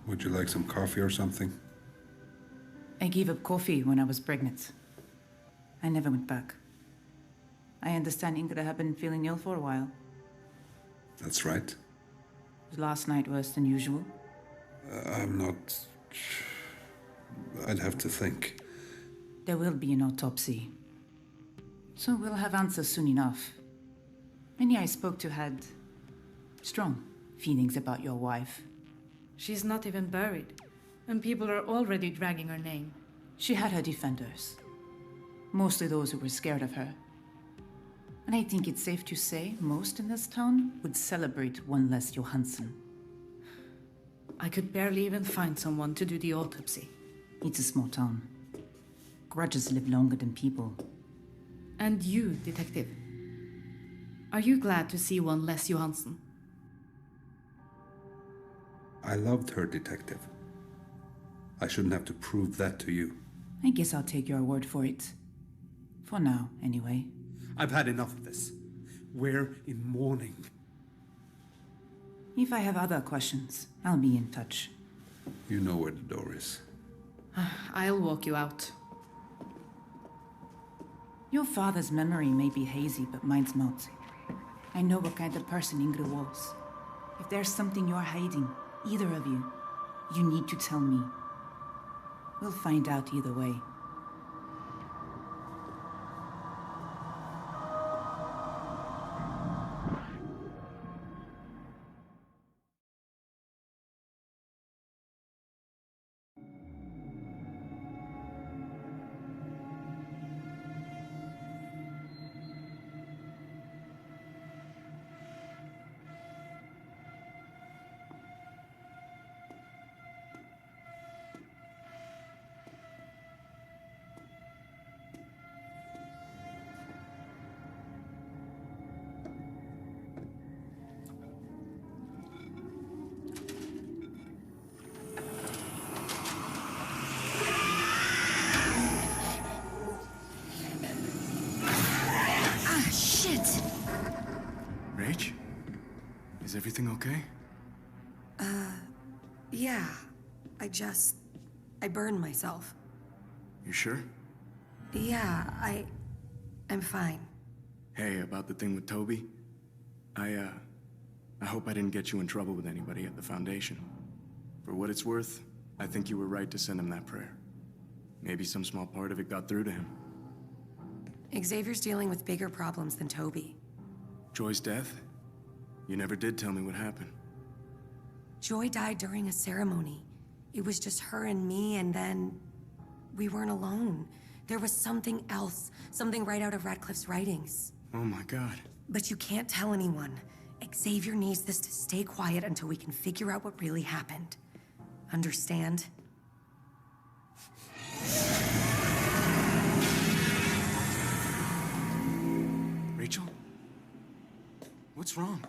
Would you like some coffee or something? I gave up coffee when I was pregnant. I never went back. I understand Ingrid had been feeling ill for a while. That's right. Was last night worse than usual? I'm not... I'd have to think. There will be an autopsy. So we'll have answers soon enough. Many I spoke to had strong feelings about your wife. She's not even buried, and people are already dragging her name. She had her defenders. Mostly those who were scared of her. And I think it's safe to say most in this town would celebrate one less Johansen. I could barely even find someone to do the autopsy. It's a small town. Grudges live longer than people. And you, detective. Are you glad to see one less Johansen? I loved her, detective. I shouldn't have to prove that to you. I guess I'll take your word for it. For now, anyway. I've had enough of this. We're in mourning. If I have other questions, I'll be in touch. You know where the door is. I'll walk you out. Your father's memory may be hazy, but mine's not. I know what kind of person Ingrid was. If there's something you're hiding, either of you, you need to tell me. We'll find out either way. Rach? Is everything okay? Yeah. I burned myself. You sure? Yeah, I'm fine. Hey, about the thing with Toby? I hope I didn't get you in trouble with anybody at the Foundation. For what it's worth, I think you were right to send him that prayer. Maybe some small part of it got through to him. Xavier's dealing with bigger problems than Toby. Joy's death? You never did tell me what happened. Joy died during a ceremony. It was just her and me, and then we weren't alone. There was something else, something right out of Radcliffe's writings. Oh my God. But you can't tell anyone. Xavier needs this to stay quiet until we can figure out what really happened. Understand? Rachel? What's wrong?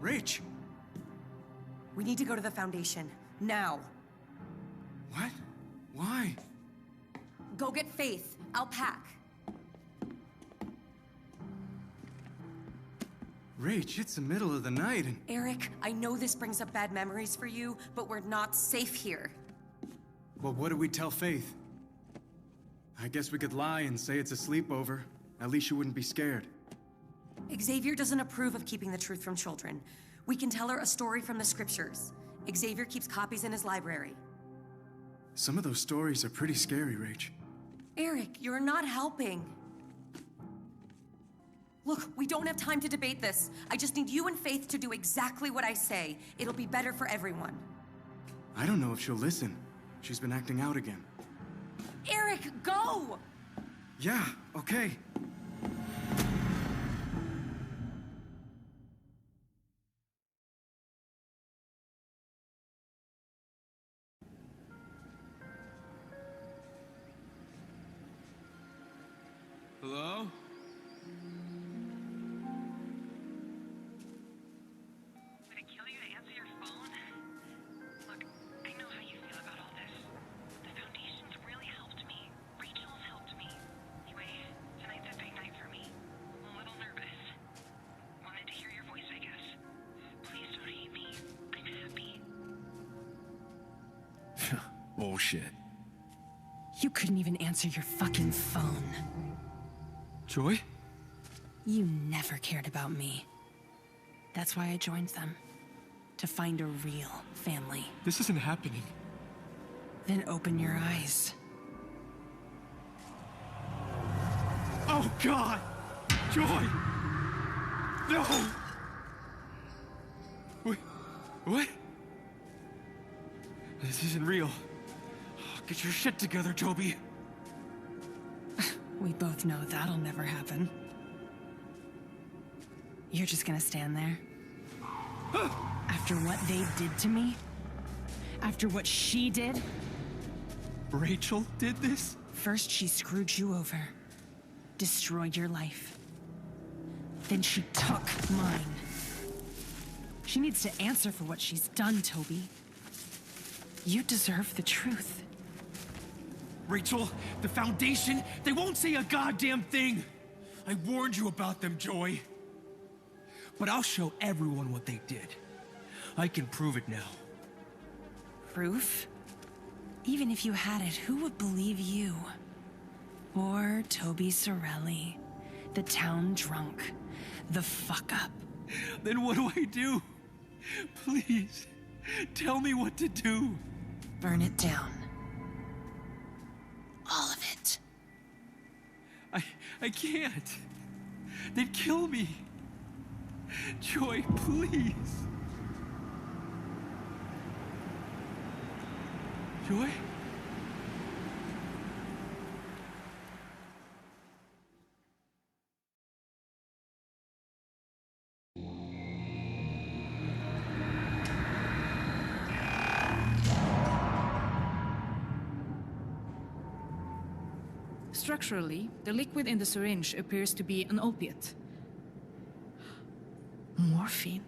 Rach! We need to go to the Foundation. Now. What? Why? Go get Faith. I'll pack. Rach, it's the middle of the night and... Eric, I know this brings up bad memories for you, but we're not safe here. Well, what do we tell Faith? I guess we could lie and say it's a sleepover. At least she wouldn't be scared. Xavier doesn't approve of keeping the truth from children. We can tell her a story from the scriptures. Xavier keeps copies in his library. Some of those stories are pretty scary, Rach. Eric, you're not helping. Look, we don't have time to debate this. I just need you and Faith to do exactly what I say. It'll be better for everyone. I don't know if she'll listen. She's been acting out again. Eric, go! Yeah, okay. Hello? Would it kill you to answer your phone? Look, I know how you feel about all this. The Foundation's really helped me. Rachel's helped me. Anyway, tonight's a big night for me. I'm a little nervous. Wanted to hear your voice, I guess. Bullshit. You couldn't even answer your fucking phone. Joy? You never cared about me. That's why I joined them. To find a real family. This isn't happening. Then open your eyes. Oh, God! Joy! No! Wait, what? This isn't real. Get your shit together, Toby. We both know that'll never happen. You're just gonna stand there? After what they did to me? After what she did? Rachel did this? First she screwed you over. Destroyed your life. Then she took mine. She needs to answer for what she's done, Toby. You deserve the truth. Rachel, the Foundation, they won't say a goddamn thing! I warned you about them, Joy. But I'll show everyone what they did. I can prove it now. Proof? Even if you had it, who would believe you? Poor Toby Sorelli. The town drunk. The fuck-up. Then what do I do? Please, tell me what to do. Burn it down. All of it. I can't. They'd kill me. Joy, please. Joy? Structurally, the liquid in the syringe appears to be an opiate. Morphine?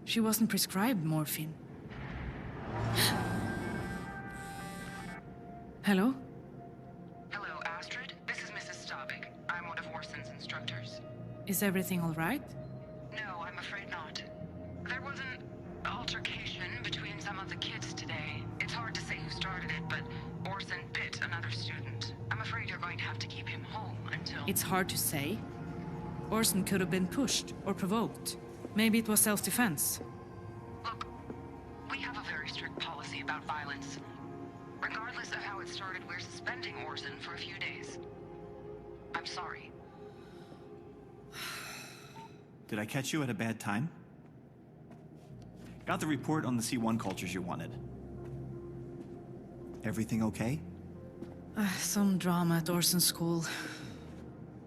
She wasn't prescribed morphine. Hello? Hello, Astrid. This is Mrs. Staubig. I'm one of Orsson's instructors. Is everything all right? No, I'm afraid not. There was an altercation between some of the kids today. It's hard to say who started it, but Orsson bit another student. I'm afraid you're going to have to keep him home until... It's hard to say. Orsson could have been pushed or provoked. Maybe it was self-defense. Look, we have a very strict policy about violence. Regardless of how it started, we're suspending Orsson for a few days. I'm sorry. Did I catch you at a bad time? Got the report on the C1 cultures you wanted. Everything okay? Some drama at Orson School.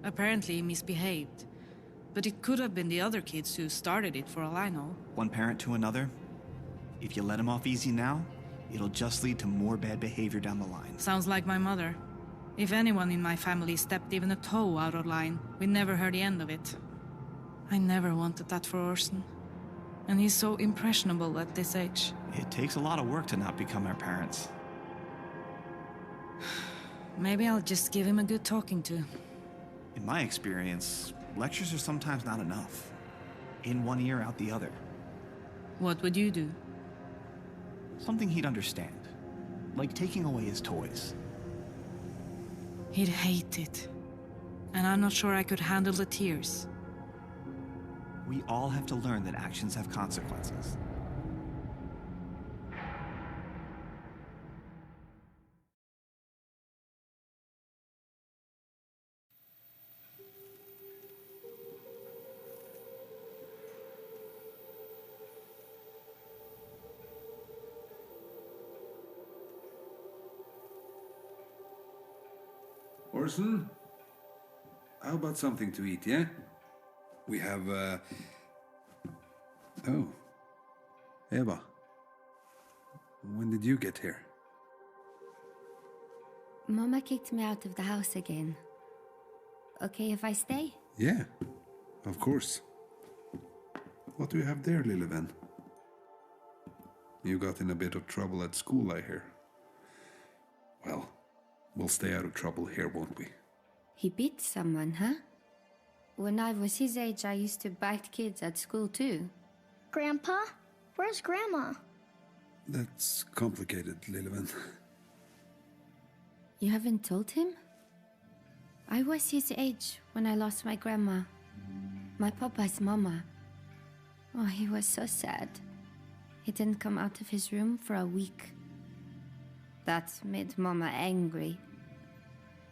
Apparently he misbehaved. But it could have been the other kids who started it, for all I know. One parent to another? If you let him off easy now, it'll just lead to more bad behavior down the line. Sounds like my mother. If anyone in my family stepped even a toe out of line, we never heard the end of it. I never wanted that for Orson. And he's so impressionable at this age. It takes a lot of work to not become our parents. Maybe I'll just give him a good talking to. In my experience, lectures are sometimes not enough. In one ear, out the other. What would you do? Something he'd understand. Like taking away his toys. He'd hate it. And I'm not sure I could handle the tears. We all have to learn that actions have consequences. Orson? How about something to eat, yeah? We have, Oh. Eva. When did you get here? Mama kicked me out of the house again. Okay if I stay? Yeah, of course. What do you have there, Lilleven? You got in a bit of trouble at school, I hear. Well, we'll stay out of trouble here, won't we? He beat someone, huh? When I was his age, I used to bite kids at school too. Grandpa? Where's Grandma? That's complicated, Lillivan. You haven't told him? I was his age when I lost my grandma. My papa's mama. Oh, he was so sad. He didn't come out of his room for a week. That made Mama angry.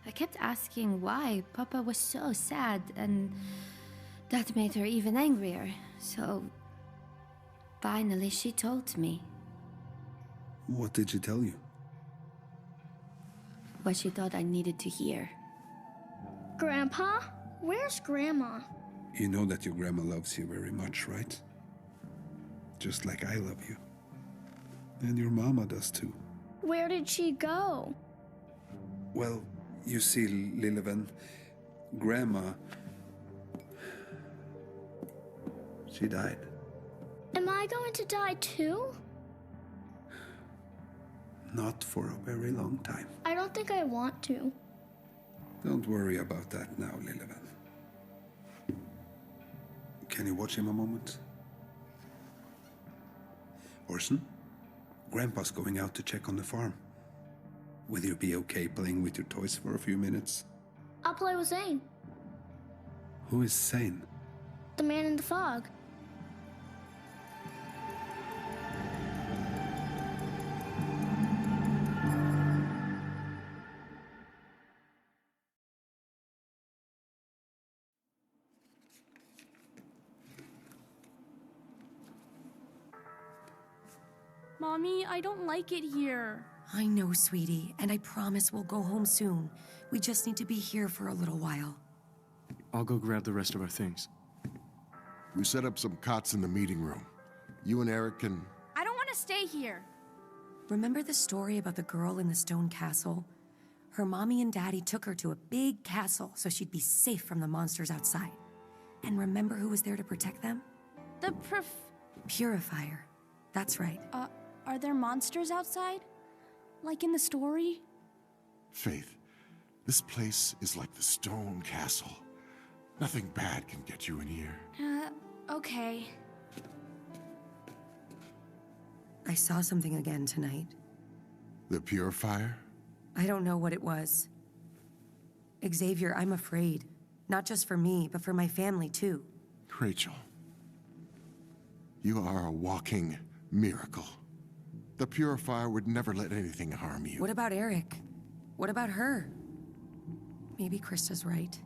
I kept asking why Papa was so sad, and that made her even angrier. So, finally she told me. What did she tell you? What she thought I needed to hear. Grandpa? Where's Grandma? You know that your grandma loves you very much, right? Just like I love you. And your mama does too. Where did she go? Well, you see, Lillivan, Grandma... she died. Am I going to die too? Not for a very long time. I don't think I want to. Don't worry about that now, Lillivan. Can you watch him a moment? Orson? Grandpa's going out to check on the farm. Will you be okay playing with your toys for a few minutes? I'll play with Zane, Who is Zane? the man in the fog. Mommy, I don't like it here. I know, sweetie, and I promise we'll go home soon. We just need to be here for a little while. I'll go grab the rest of our things. We set up some cots in the meeting room. You and Eric can... I don't want to stay here. Remember the story about the girl in the stone castle? Her mommy and daddy took her to a big castle so she'd be safe from the monsters outside. And remember who was there to protect them? The Purifier. That's right. Are there monsters outside? Like in the story? Faith, this place is like the stone castle. Nothing bad can get you in here. Okay. I saw something again tonight. The Purifier? I don't know what it was. Xavier, I'm afraid. Not just for me, but for my family, too. Rachel, you are a walking miracle. The Purifier would never let anything harm you. What about Eric? What about her? Maybe Krista's right.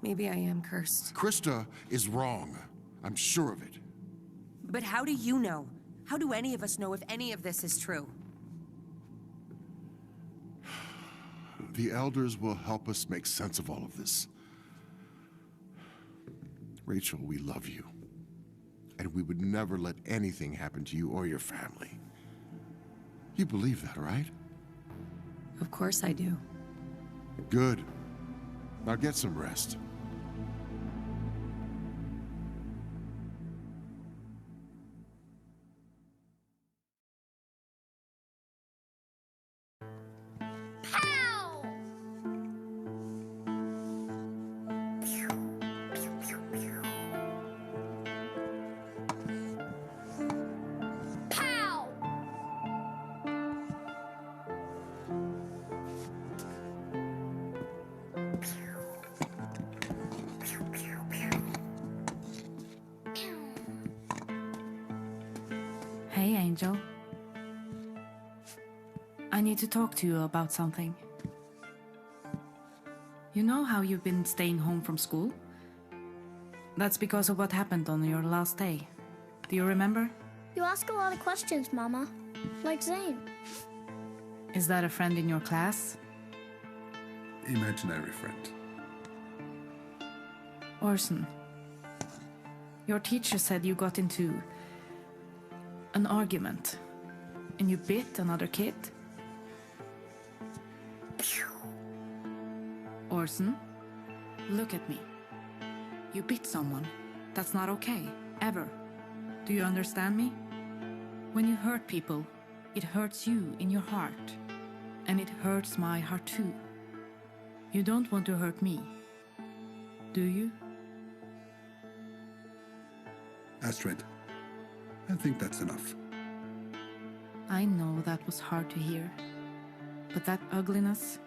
Maybe I am cursed. Krista is wrong. I'm sure of it. But how do you know? How do any of us know if any of this is true? The elders will help us make sense of all of this. Rachel, we love you. And we would never let anything happen to you or your family. You believe that, right? Of course I do. Good. Now get some rest. Hey, Angel. I need to talk to you about something. You know how you've been staying home from school? That's because of what happened on your last day. Do you remember? You ask a lot of questions, Mama. Like Zane. Is that a friend in your class? Imaginary friend. Orson. Your teacher said you got into an argument, and you bit another kid. Orson, look at me. You bit someone. That's not okay, ever. Do you understand me? When you hurt people, it hurts you in your heart. And it hurts my heart too. You don't want to hurt me, do you? Astrid, I think that's enough. I know that was hard to hear. But that ugliness,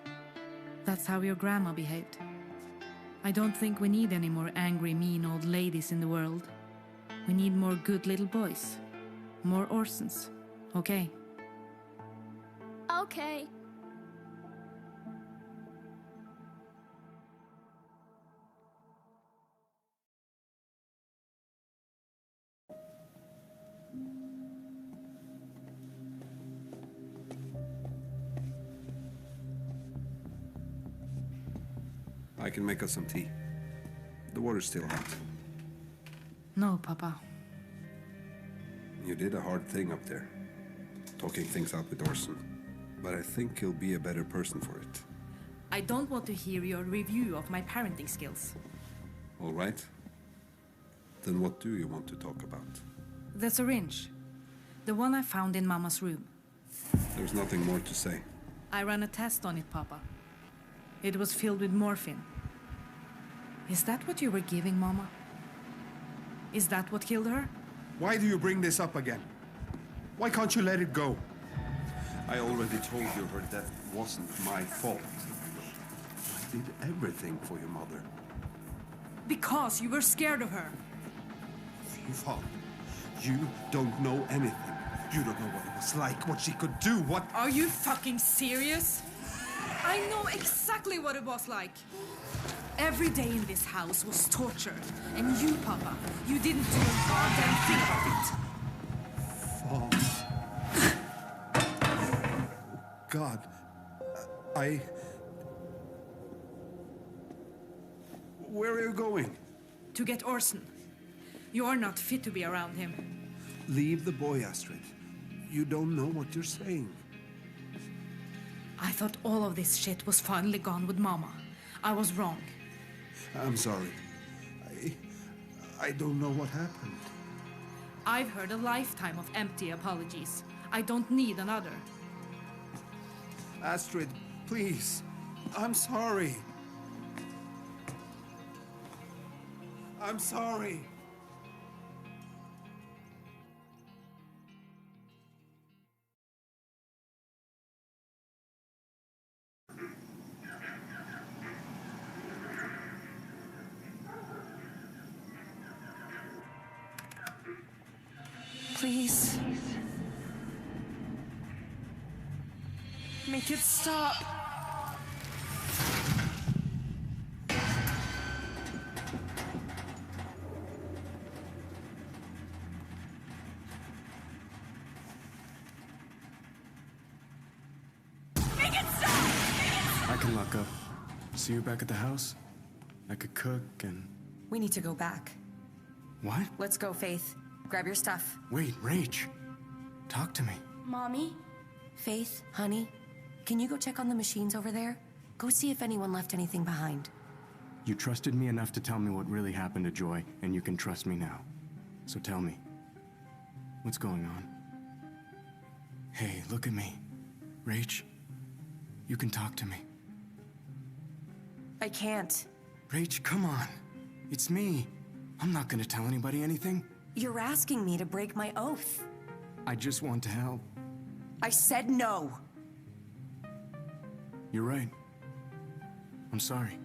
that's how your grandma behaved. I don't think we need any more angry, mean old ladies in the world. We need more good little boys. More Orsons. Okay? Okay. I can make us some tea. The water's still hot. No, Papa. You did a hard thing up there, talking things out with Orson. But I think he'll be a better person for it. I don't want to hear your review of my parenting skills. All right. Then what do you want to talk about? The syringe. The one I found in Mama's room. There's nothing more to say. I ran a test on it, Papa. It was filled with morphine. Is that what you were giving Mama? Is that what killed her? Why do you bring this up again? Why can't you let it go? I already told you her death wasn't my fault. I did everything for your mother. Because you were scared of her. Father, you don't know anything. You don't know what it was like, what she could do, what... Are you fucking serious? I know exactly what it was like. Every day in this house was torture. And you, Papa, you didn't do a goddamn thing about it. Father. God. Where are you going? To get Orson. You're not fit to be around him. Leave the boy, Astrid. You don't know what you're saying. I thought all of this shit was finally gone with Mama. I was wrong. I'm sorry. I don't know what happened. I've heard a lifetime of empty apologies. I don't need another. Astrid, please. I'm sorry. I'm sorry. Please. Make it stop. Make it stop! I can lock up. See you back at the house? I could cook and... We need to go back. What? Let's go, Faith. Grab your stuff. Wait, Rach. Talk to me. Mommy? Faith, honey, can you go check on the machines over there? Go see if anyone left anything behind. You trusted me enough to tell me what really happened to Joy, and you can trust me now. So tell me, what's going on? Hey, look at me. Rach, you can talk to me. I can't. Rach, come on. It's me. I'm not gonna tell anybody anything. You're asking me to break my oath. I just want to help. I said no. You're right. I'm sorry.